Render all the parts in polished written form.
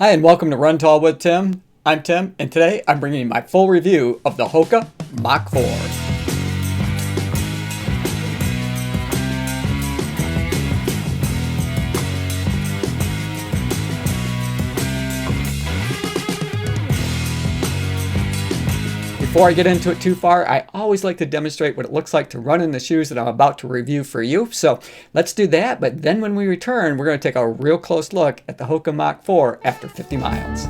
Hi and welcome to Run Tall with Tim. I'm Tim and today I'm bringing you my full review of the Hoka Mach 4. Before I get into it too far, I always like to demonstrate what it looks like to run in the shoes that I'm about to review for you. So let's do that, but then when we return, we're going to take a real close look at the Hoka Mach 4 after 50 miles.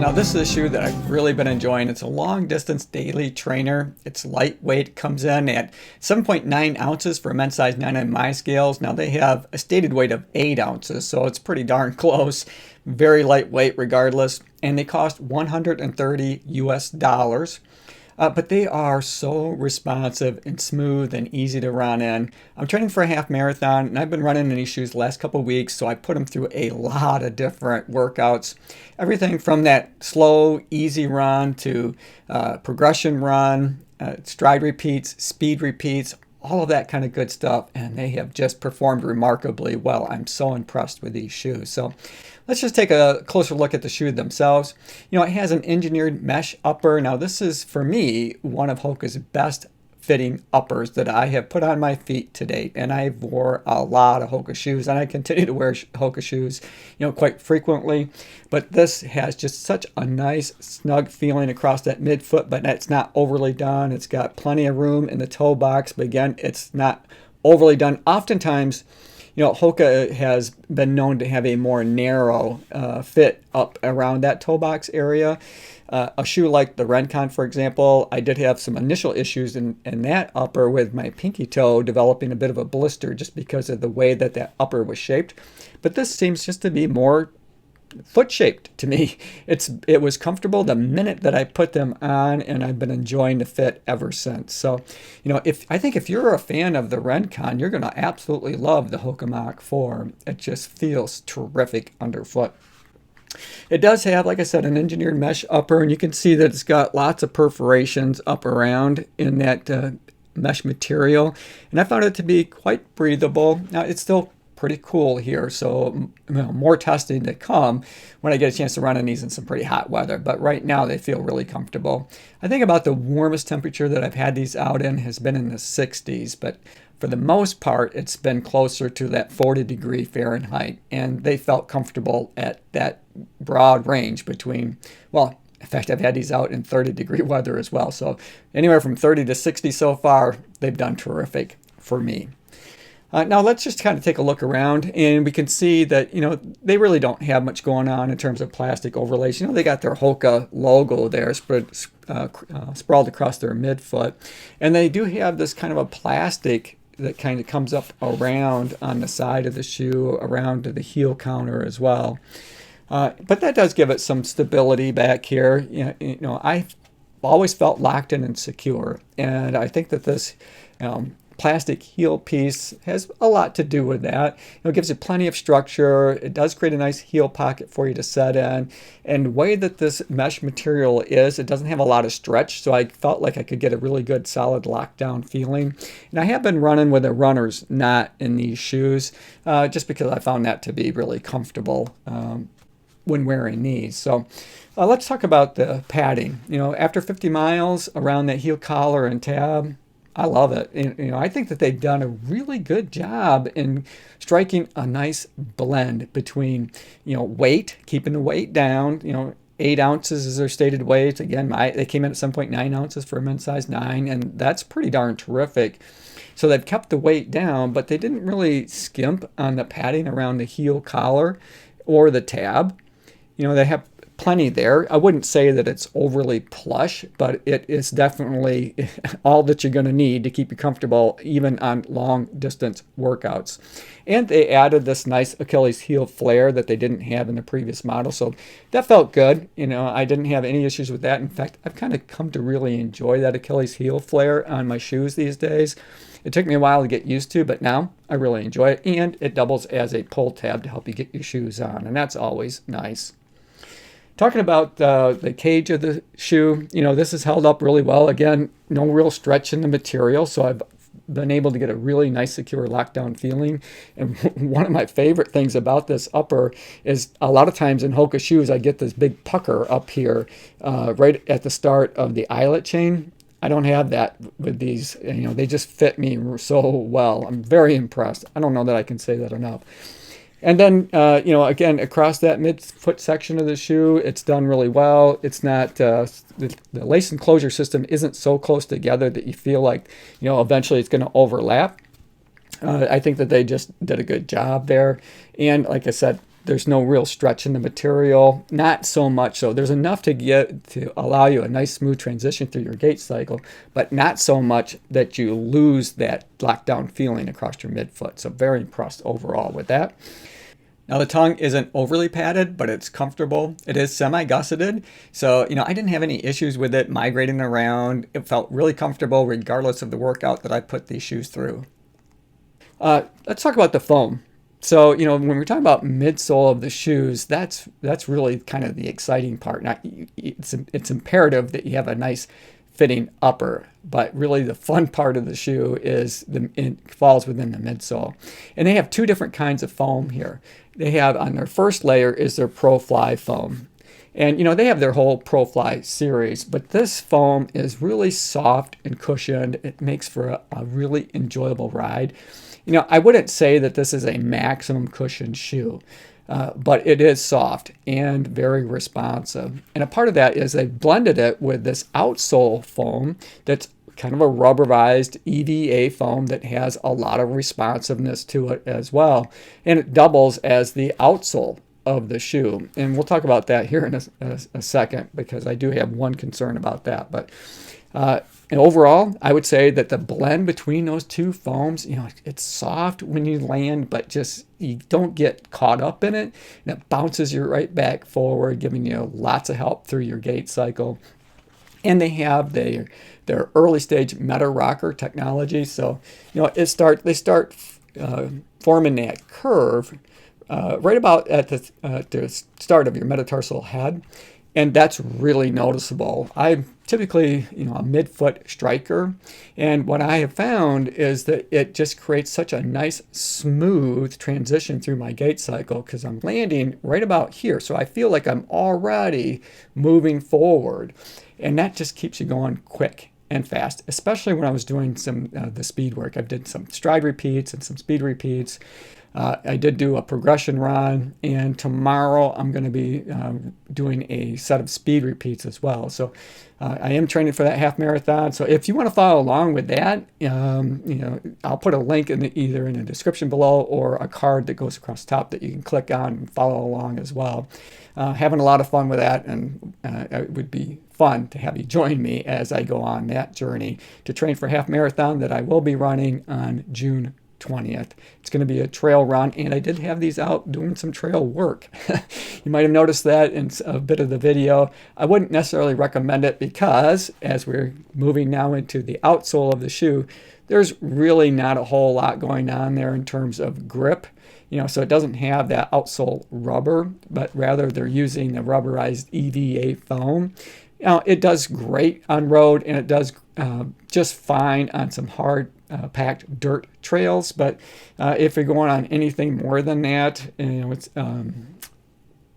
Now this is a shoe that I've really been enjoying. It's a long distance daily trainer. It's lightweight, comes in at 7.9 ounces for a men's size 9 on my scales. Now they have a stated weight of 8 ounces, so it's pretty darn close. Very lightweight regardless. And they cost $130 US. But they are so responsive and smooth and easy to run in. I'm training for a half marathon and I've been running in these shoes the last couple of weeks, so I put them through a lot of different workouts. Everything from that slow, easy run to progression run, stride repeats, speed repeats, all of that kind of good stuff, and they have just performed remarkably well. I'm so impressed with these shoes. So let's just take a closer look at the shoe themselves. You know, it has an engineered mesh upper. Now this is, for me, one of Hoka's best fitting uppers that I have put on my feet to date, and I wore a lot of Hoka shoes and I continue to wear Hoka shoes, you know, quite frequently, but this has just such a nice snug feeling across that midfoot, but it's not overly done. It's got plenty of room in the toe box, but again, it's not overly done. Oftentimes, you know, Hoka has been known to have a more narrow fit up around that toe box area. A shoe like the Rencon, for example, I did have some initial issues in that upper with my pinky toe developing a bit of a blister just because of the way that that upper was shaped. But this seems just to be more foot shaped to me. It was comfortable the minute that I put them on, and I've been enjoying the fit ever since. So, you know, I think if you're a fan of the Rencon, you're going to absolutely love the Hoka Mach 4. It just feels terrific underfoot. It does have, like I said, an engineered mesh upper, and you can see that it's got lots of perforations up around in that mesh material, and I found it to be quite breathable. Now it's still pretty cool here, so you know, more testing to come when I get a chance to run in these in some pretty hot weather, but right now they feel really comfortable. I think about the warmest temperature that I've had these out in has been in the 60s, but for the most part it's been closer to that 40-degree Fahrenheit, and they felt comfortable at that broad range between, well, in fact, I've had these out in 30-degree weather as well, so anywhere from 30 to 60 so far, they've done terrific for me. Now let's just kind of take a look around, and we can see that, they really don't have much going on in terms of plastic overlays. They got their Hoka logo there sprawled across their midfoot, and they do have this kind of a plastic that kind of comes up around on the side of the shoe, around to the heel counter as well. But that does give it some stability back here. I've always felt locked in and secure, and I think that this plastic heel piece has a lot to do with that. It gives you plenty of structure. It does create a nice heel pocket for you to set in. And the way that this mesh material is, it doesn't have a lot of stretch, so I felt like I could get a really good solid lockdown feeling. And I have been running with a runner's knot in these shoes, just because I found that to be really comfortable when wearing these. So let's talk about the padding. After 50 miles around that heel collar and tab, I love it. I think that they've done a really good job in striking a nice blend between, weight, keeping the weight down. 8 ounces is their stated weight. Again, they came in at 7.9 ounces for a men's size 9, and that's pretty darn terrific. So they've kept the weight down, but they didn't really skimp on the padding around the heel collar or the tab. They have plenty there. I wouldn't say that it's overly plush, but it is definitely all that you're going to need to keep you comfortable even on long distance workouts. And they added this nice Achilles heel flare that they didn't have in the previous model, so that felt good. I didn't have any issues with that. In fact, I've kind of come to really enjoy that Achilles heel flare on my shoes these days. It took me a while to get used to, but now I really enjoy it, and it doubles as a pull tab to help you get your shoes on, and that's always nice. Talking about the cage of the shoe, this is held up really well. Again, no real stretch in the material, so I've been able to get a really nice, secure lockdown feeling. And one of my favorite things about this upper is a lot of times in Hoka shoes, I get this big pucker up here right at the start of the eyelet chain. I don't have that with these. They just fit me so well. I'm very impressed. I don't know that I can say that enough. And then, again, across that midfoot section of the shoe, it's done really well. It's not, the lace enclosure system isn't so close together that you feel like, eventually it's going to overlap. I think that they just did a good job there. And like I said, there's no real stretch in the material, not so much so. There's enough to allow you a nice smooth transition through your gait cycle, but not so much that you lose that lockdown feeling across your midfoot. So very impressed overall with that. Now the tongue isn't overly padded, but it's comfortable. It is semi-gusseted, so I didn't have any issues with it migrating around. It felt really comfortable regardless of the workout that I put these shoes through. Let's talk about the foam. So, when we're talking about midsole of the shoes, that's really kind of the exciting part. Now, it's imperative that you have a nice fitting upper, but really the fun part of the shoe is it falls within the midsole. And they have 2 different kinds of foam here. They have, on their first layer is their ProFly Foam. And, they have their whole ProFly series, but this foam is really soft and cushioned. It makes for a really enjoyable ride. I wouldn't say that this is a maximum cushion shoe, but it is soft and very responsive. And a part of that is they've blended it with this outsole foam that's kind of a rubberized EVA foam that has a lot of responsiveness to it as well. And it doubles as the outsole of the shoe. And we'll talk about that here in a second, because I do have one concern about that. But and overall, I would say that the blend between those 2 foams, it's soft when you land, but just you don't get caught up in it, and it bounces you right back forward, giving you lots of help through your gait cycle. And they have their early stage meta rocker technology, so they start forming that curve right about at the start of your metatarsal head. And that's really noticeable. I'm typically, a midfoot striker. And what I have found is that it just creates such a nice, smooth transition through my gait cycle, because I'm landing right about here. So I feel like I'm already moving forward. And that just keeps you going quick and fast, especially when I was doing some the speed work. I did some stride repeats and some speed repeats. I did do a progression run, and tomorrow I'm going to be doing a set of speed repeats as well. So I am training for that half marathon. So if you want to follow along with that, I'll put a link either in the description below or a card that goes across the top that you can click on and follow along as well. Having a lot of fun with that, and it would be fun to have you join me as I go on that journey to train for half marathon that I will be running on June 20th. It's going to be a trail run, and I did have these out doing some trail work. You might have noticed that in a bit of the video. I wouldn't necessarily recommend it because as we're moving now into the outsole of the shoe, there's really not a whole lot going on there in terms of grip. So it doesn't have that outsole rubber, but rather they're using the rubberized EVA foam. It does great on road, and it does just fine on some hard packed dirt trails. But if you're going on anything more than that, it's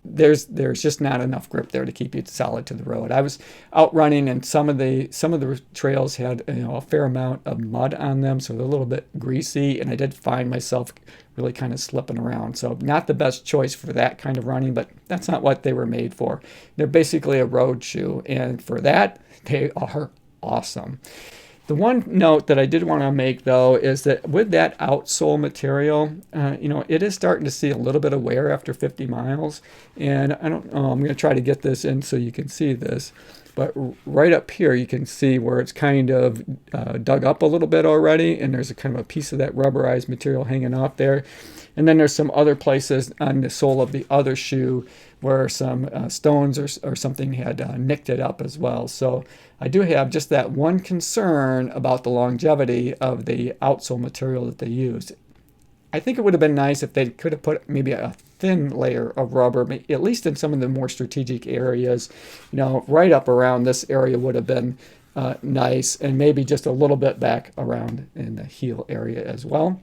there's just not enough grip there to keep you solid to the road. I was out running, and some of the trails had a fair amount of mud on them, so they're a little bit greasy, and I did find myself really kind of slipping around. So not the best choice for that kind of running, but that's not what they were made for. They're basically a road shoe, and for that, they are awesome. The one note that I did want to make, though, is that with that outsole material, it is starting to see a little bit of wear after 50 miles. And I don't know, I'm going to try to get this in so you can see this. But right up here, you can see where it's kind of dug up a little bit already. And there's a kind of a piece of that rubberized material hanging off there. And then there's some other places on the sole of the other shoe where some stones or something had nicked it up as well. So I do have just that one concern about the longevity of the outsole material that they used. I think it would have been nice if they could have put maybe a thin layer of rubber, at least in some of the more strategic areas. Right up around this area would have been nice, and maybe just a little bit back around in the heel area as well.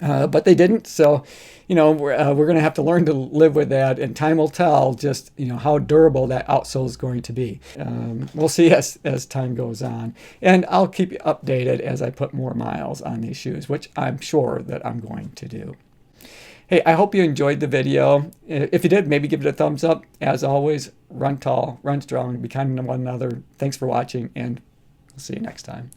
But they didn't, so we're going to have to learn to live with that, and time will tell just how durable that outsole is going to be. We'll see as time goes on, and I'll keep you updated as I put more miles on these shoes, which I'm sure that I'm going to do. Hey, I hope you enjoyed the video. If you did, maybe give it a thumbs up. As always, run tall, run strong, be kind to one another. Thanks for watching, and we'll see you next time.